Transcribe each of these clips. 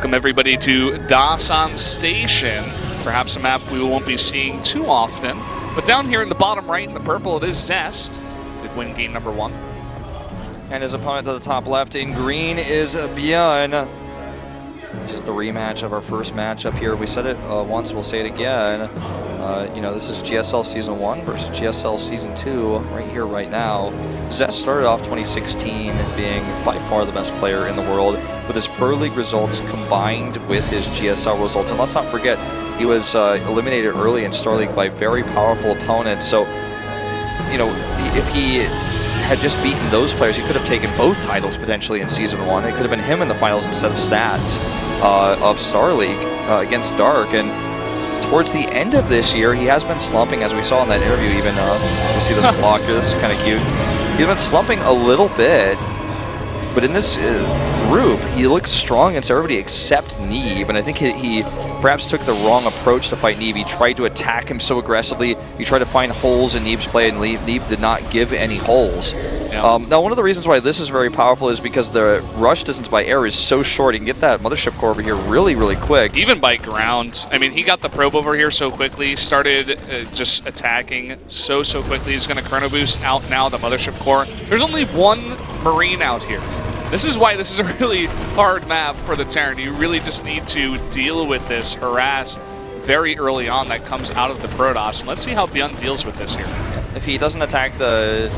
Welcome everybody to Dasan Station. Perhaps a map we won't be seeing too often. But down here in the bottom right in the purple, it is Zest. Did win game number 1. And his opponent to the top left in green is Byun. This is the rematch of our first matchup here. We said it once, we'll say it again. You know, this is GSL Season 1 versus GSL Season 2 right here, right now. Zest started off 2016 being by far the best player in the world with his Pro League results combined with his GSL results. And let's not forget, he was eliminated early in Star League by very powerful opponents. So, you know, if he had just beaten those players, he could have taken both titles potentially in Season 1. It could have been him in the finals instead of Stats of Star League against Dark. And towards the end of this year, he has been slumping, as we saw in that interview even. You see this block here, this is kind of cute. He's been slumping a little bit, but in this group, he looks strong against everybody except Neeb, and I think he perhaps took the wrong approach to fight Neeb. He tried to attack him so aggressively. He tried to find holes in Neeb's play, and Neeb did not give any holes. Yeah. Now, one of the reasons why this is very powerful is because the rush distance by air is so short. You can get that mothership core over here really, really quick. Even by ground. I mean, he got the probe over here so quickly, started just attacking so quickly. He's going to chrono boost out now the mothership core. There's only one Marine out here. This is why this is a really hard map for the Terran. You really just need to deal with this harass very early on that comes out of the Protoss. And let's see how Byun deals with this here. If he doesn't attack the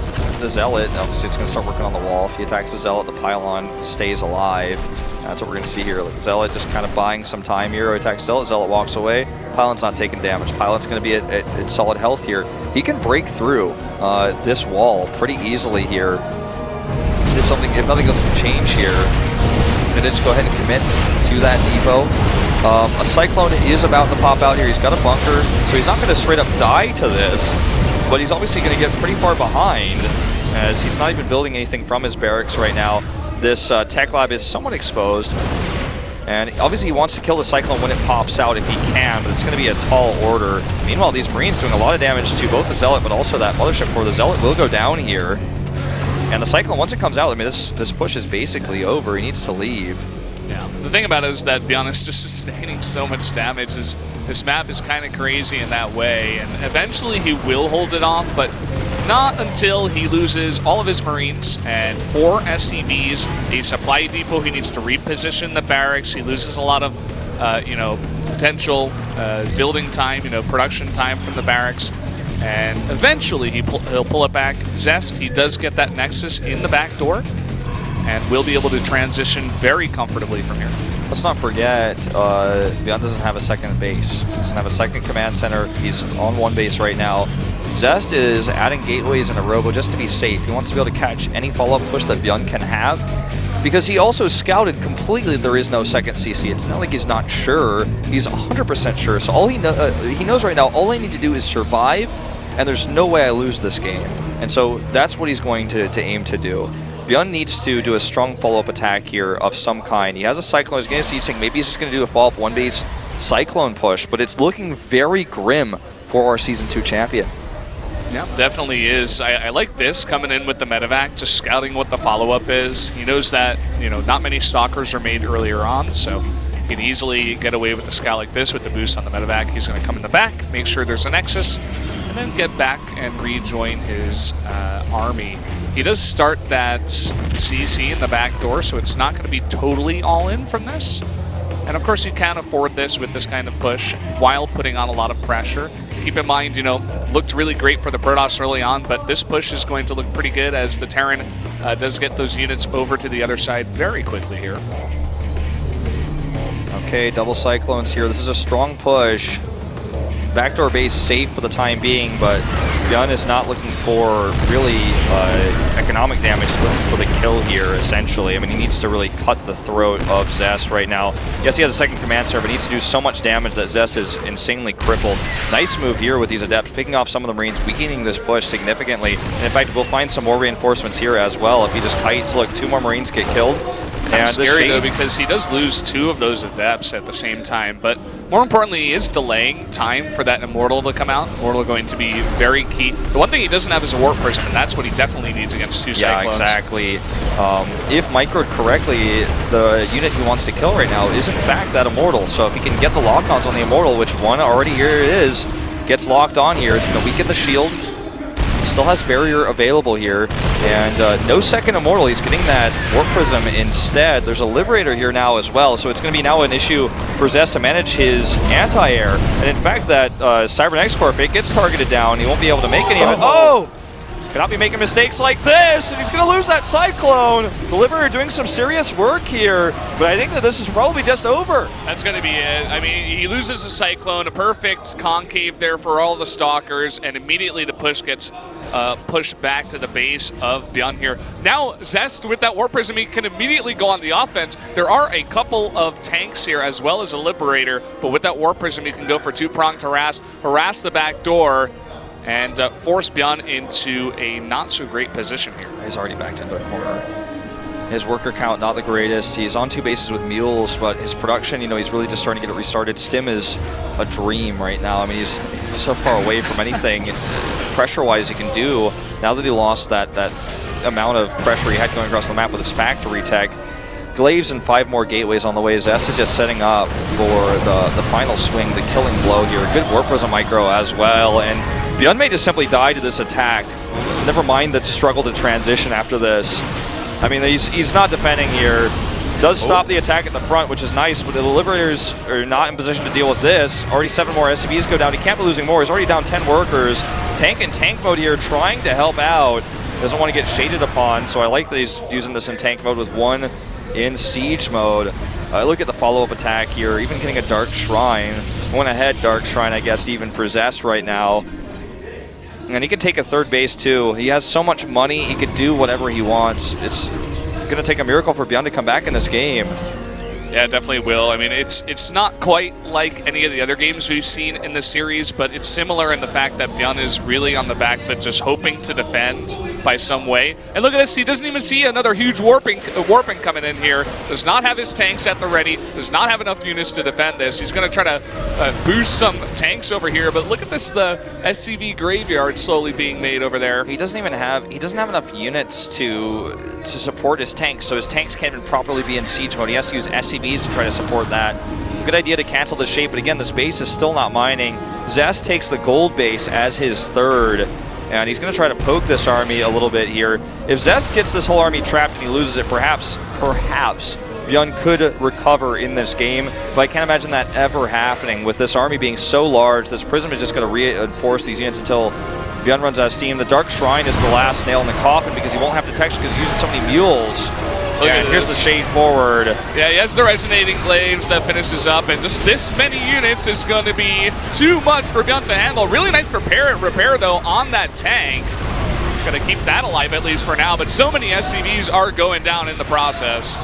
Zealot, obviously it's going to start working on the wall. If he attacks the Zealot, the pylon stays alive. That's what we're going to see here. Like Zealot just kind of buying some time here. He attacks Zealot, Zealot walks away. Pylon's not taking damage. Pylon's going to be at solid health here. He can break through this wall pretty easily here. If nothing else can change here, and then just go ahead and commit to that depot. A Cyclone is about to pop out here. He's got a bunker, so he's not going to straight up die to this, but he's obviously going to get pretty far behind, as he's not even building anything from his barracks right now. This tech lab is somewhat exposed, and obviously he wants to kill the Cyclone when it pops out if he can, but it's going to be a tall order. Meanwhile, these Marines doing a lot of damage to both the Zealot, but also that mothership core. The Zealot will go down here. And the Cyclone, once it comes out, I mean, this push is basically over. He needs to leave. Yeah. The thing about it is that Byun is just sustaining so much damage. This map is kind of crazy in that way. And eventually he will hold it off, but not until he loses all of his Marines and 4 SCVs, a supply depot. He needs to reposition the barracks. He loses a lot of, you know, potential building time, you know, production time from the barracks. And eventually he'll pull it back. Zest, he does get that Nexus in the back door and will be able to transition very comfortably from here. Let's not forget, Byun doesn't have a second base. He doesn't have a second command center. He's on one base right now. Zest is adding gateways in a robo just to be safe. He wants to be able to catch any follow-up push that Byun can have, because he also scouted completely there is no second CC. It's not like he's not sure. He's 100% sure. So all he knows right now, all I need to do is survive, and there's no way I lose this game. And so that's what he's going to aim to do. Byun needs to do a strong follow-up attack here of some kind. He has a Cyclone. He's going to see saying maybe he's just going to do a follow-up one-base Cyclone push, but it's looking very grim for our Season 2 champion. Yeah, definitely is. I like this coming in with the medevac, just scouting what the follow-up is. He knows that, you know, not many stalkers are made earlier on, so he can easily get away with a scout like this with the boost on the medevac. He's going to come in the back, make sure there's a Nexus, and then get back and rejoin his army. He does start that CC in the back door, so it's not going to be totally all in from this. And of course you can afford this with this kind of push while putting on a lot of pressure. Keep in mind, you know, looked really great for the Protoss early on, but this push is going to look pretty good as the Terran does get those units over to the other side very quickly here. Okay, double Cyclones here. This is a strong push. Backdoor base safe for the time being, but Byun is not looking for really economic damage. He's looking for the kill here, essentially. I mean, he needs to really cut the throat of Zest right now. Yes, he has a second command center, but he needs to do so much damage that Zest is insanely crippled. Nice move here with these Adepts, picking off some of the Marines, weakening this push significantly. And in fact, we'll find some more reinforcements here as well if he just kites. Look, 2 more Marines get killed. Kind of scary though, because he does lose 2 of those Adepts at the same time, but more importantly, he is delaying time for that Immortal to come out. Immortal going to be very key. The one thing he doesn't have is a Warp Prism, and that's what he definitely needs against 2 Cyclones. Yeah, exactly. If microed correctly, the unit he wants to kill right now is in fact that Immortal. So if he can get the lock-ons on the Immortal, which one already here it is, gets locked on here, it's going to weaken the shield. Still has barrier available here, and no second Immortal. He's getting that Warp Prism instead. There's a Liberator here now as well, so it's going to be now an issue for Zest to manage his anti-air. And in fact, that Cybernex Corp, it gets targeted down. He won't be able to make any of it. Oh! Cannot be making mistakes like this, and he's going to lose that Cyclone. The Liberator doing some serious work here, but I think that this is probably just over. That's going to be it. I mean, he loses a Cyclone, a perfect concave there for all the Stalkers, and immediately the push gets pushed back to the base of Byun here. Now, Zest, with that Warp Prism, he can immediately go on the offense. There are a couple of tanks here, as well as a Liberator, but with that Warp Prism, he can go for two-pronged harass the back door, and force Byun into a not-so-great position here. He's already backed into a corner. His worker count, not the greatest. He's on 2 bases with mules, but his production, you know, he's really just starting to get it restarted. Stim is a dream right now. I mean, he's so far away from anything pressure-wise he can do. Now that he lost that amount of pressure he had going across the map with his factory tech, Glaives and 5 more gateways on the way. Zest is just setting up for the final swing, the killing blow here. Good Warp Prism micro as well, and Byun may just simply die to this attack. Never mind the struggle to transition after this. I mean, he's not defending here. Does stop the attack at the front, which is nice, but the Liberators are not in position to deal with this. Already 7 more SCVs go down. He can't be losing more. He's already down 10 workers. Tank in tank mode here, trying to help out. Doesn't want to get shaded upon, so I like that he's using this in tank mode with 1 in siege mode. Look at the follow-up attack here, even getting a Dark Shrine. One ahead Dark Shrine, I guess, even for Zest right now. And he can take a 3rd base too. He has so much money, he could do whatever he wants. It's going to take a miracle for Byun to come back in this game. Yeah, it definitely will. I mean, it's not quite like any of the other games we've seen in the series, but it's similar in the fact that Byun is really on the back foot, just hoping to defend by some way. And look at this, he doesn't even see another huge warping coming in here. Does not have his tanks at the ready, does not have enough units to defend this. He's going to try to boost some tanks over here, but look at this, the SCV graveyard slowly being made over there. He doesn't have enough units to support his tanks, so his tanks can't even properly be in siege mode. He has to use SCVs to try to support that. Good idea to cancel the shape, but again, this base is still not mining. Zest takes the gold base as his 3rd, and he's going to try to poke this army a little bit here. If Zest gets this whole army trapped and he loses it, perhaps Byun could recover in this game, but I can't imagine that ever happening. With this army being so large, this Prism is just going to reinforce these units until Byun runs out of steam. The Dark Shrine is the last nail in the coffin because he won't have detection because he's using so many mules. And here's the shade forward. Yeah, he has the Resonating Glaives that finishes up, and just this many units is going to be too much for Byun to handle. Really nice repair though on that tank. Going to keep that alive at least for now, but so many SCVs are going down in the process.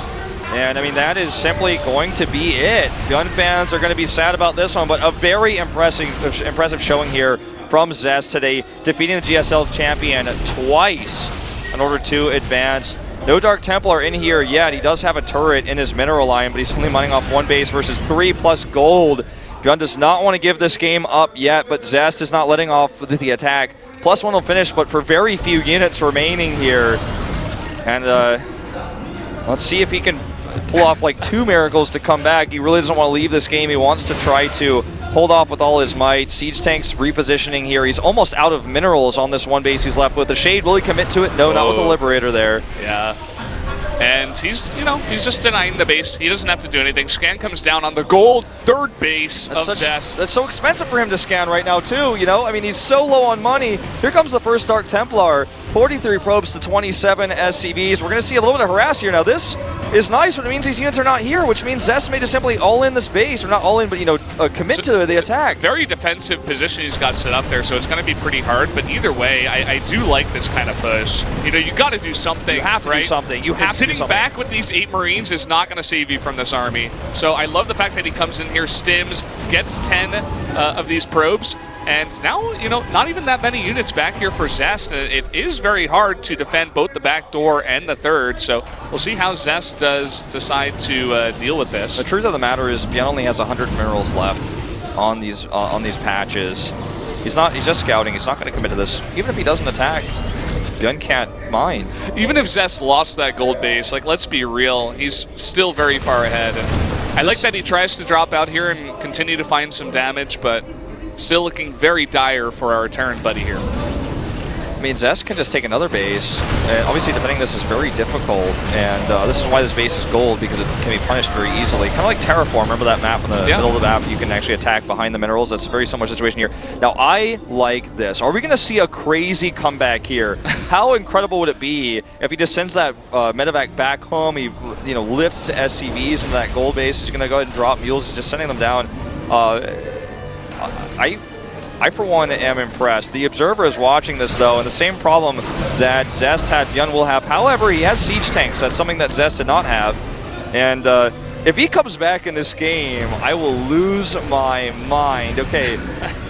And I mean, that is simply going to be it. Byun fans are going to be sad about this one, but a very impressive showing here from Zest today, defeating the GSL champion twice in order to advance. No Dark Templar in here yet. He does have a turret in his mineral line, but he's only mining off 1 base versus 3 plus gold. Byun does not want to give this game up yet, but Zest is not letting off with the attack. +1 will finish, but for very few units remaining here. And let's see if he can pull off like 2 miracles to come back. He really doesn't want to leave this game. He wants to try to hold off with all his might. Siege tanks repositioning here. He's almost out of minerals on this 1 base he's left with. The Shade, will he commit to it? No, not with the Liberator there. Yeah. And he's just denying the base. He doesn't have to do anything. Scan comes down on the gold 3rd base of Zest. That's so expensive for him to scan right now too, you know? I mean, he's so low on money. Here comes the first Dark Templar. 43 probes to 27 SCVs. We're going to see a little bit of harass here. Now this is nice, but it means these units are not here, which means Zest may just simply all in this base, or not all in, but commit to the attack. Very defensive position he's got set up there, so it's going to be pretty hard. But either way, I do like this kind of push. You got to do something. You have to do something. You have to do something. Sitting back with these 8 Marines is not going to save you from this army. So I love the fact that he comes in here, stims, gets 10 of these probes, And now, you know, not even that many units back here for Zest. It is very hard to defend both the back door and the third, so we'll see how Zest does decide to deal with this. The truth of the matter is Byun only has 100 minerals left on these patches. He's just scouting. He's not going to commit to this. Even if he doesn't attack, Byun can't mine. Even if Zest lost that gold base, like, let's be real, he's still very far ahead. And I like that he tries to drop out here and continue to find some damage, but still looking very dire for our Terran buddy here. I mean, Zest can just take another base, and obviously defending this is very difficult, and this is why this base is gold, because it can be punished very easily. Kind of like Terraform, remember that map in the middle of the map, you can actually attack behind the minerals. That's a very similar situation here. Now, I like this. Are we going to see a crazy comeback here? How incredible would it be if he just sends that medevac back home, he lifts SCVs into that gold base, he's going to go ahead and drop mules, he's just sending them down. I, for one, am impressed. The Observer is watching this, though, and the same problem that Zest had, Byun will have. However, he has siege tanks. That's something that Zest did not have. And if he comes back in this game, I will lose my mind. Okay,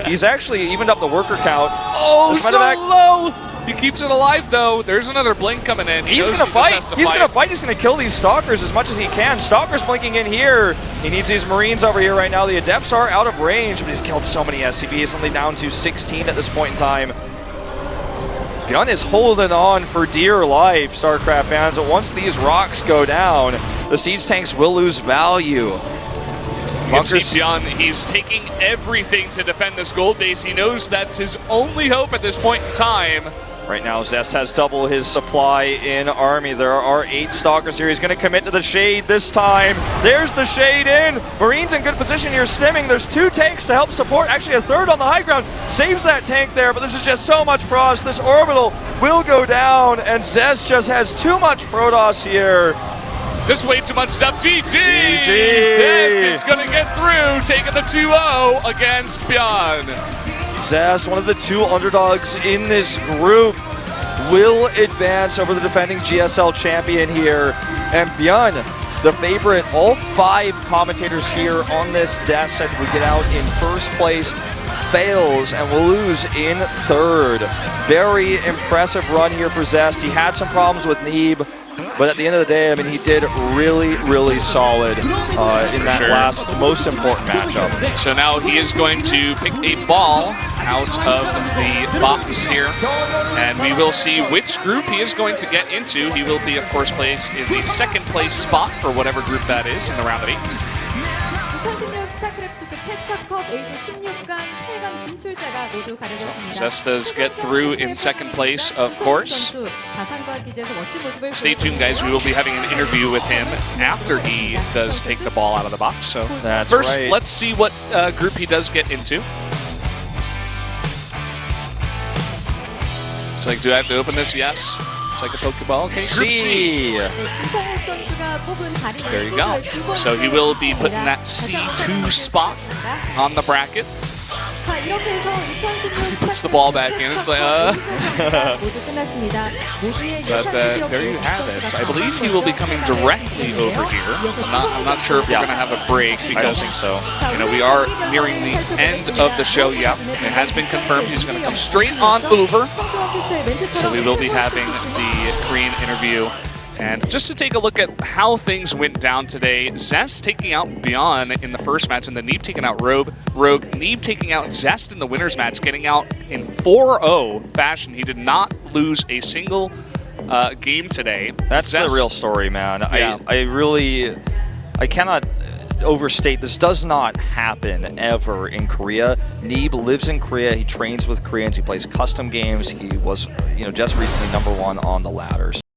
he's actually evened up the worker count. Oh, so low! He keeps it alive, though. There's another blink coming in. He's going to fight. He's going to fight. He's going to kill these Stalkers as much as he can. Stalkers blinking in here. He needs these Marines over here right now. The Adepts are out of range, but he's killed so many SCVs. Only down to 16 at this point in time. Byun is holding on for dear life, StarCraft fans. But once these rocks go down, the siege tanks will lose value. You can see Byun, he's taking everything to defend this gold base. He knows that's his only hope at this point in time. Right now, Zest has double his supply in army. There are 8 Stalkers here. He's going to commit to the Shade this time. There's the Shade in. Marines in good position here, stimming. There's 2 tanks to help support. Actually, a third on the high ground. Saves that tank there, but this is just so much frost. This orbital will go down, and Zest just has too much Protoss here. There's way too much stuff. GG! Zest is going to get through, taking the 2-0 against Byun. Zest, one of the 2 underdogs in this group, will advance over the defending GSL champion here. And Byun, the favorite, all 5 commentators here on this desk said we get out in first place, fails, and will lose in third. Very impressive run here for Zest. He had some problems with Neeb, but at the end of the day, I mean, he did really, really solid in that last, most important matchup. So now he is going to pick a ball out of the box here, and we will see which group he is going to get into. He will be, of course, placed in the second place spot for whatever group that is in the round of 8. 2016 스타크래프트 KeSPA Cup Asia 16강 8강 진출자가 모두 가려졌습니다. Zest does get through in second place, of course. Stay tuned, guys. We will be having an interview with him after he does take the ball out of the box. So first, let's see what group he does get into. It's like, do I have to open this? Yes. It's like a Pokeball. Okay, Group C. There you go. So he will be putting that C2 spot on the bracket. He puts the ball back in. It's like, But there you have it. I believe he will be coming directly over here. I'm not sure if we're going to have a break because I don't think so. You know, we are nearing the end of the show. Yep, it has been confirmed he's going to come straight on over. So we will be having the Korean interview. And just to take a look at how things went down today, Zest taking out Byun in the first match, and then Neeb taking out Rogue. Neeb taking out Zest in the winner's match, getting out in 4-0 fashion. He did not lose a single game today. That's Zest, the real story, man. Yeah. I cannot overstate, this does not happen ever in Korea. Neeb lives in Korea, he trains with Koreans, he plays custom games, he was just recently #1 on the ladder. So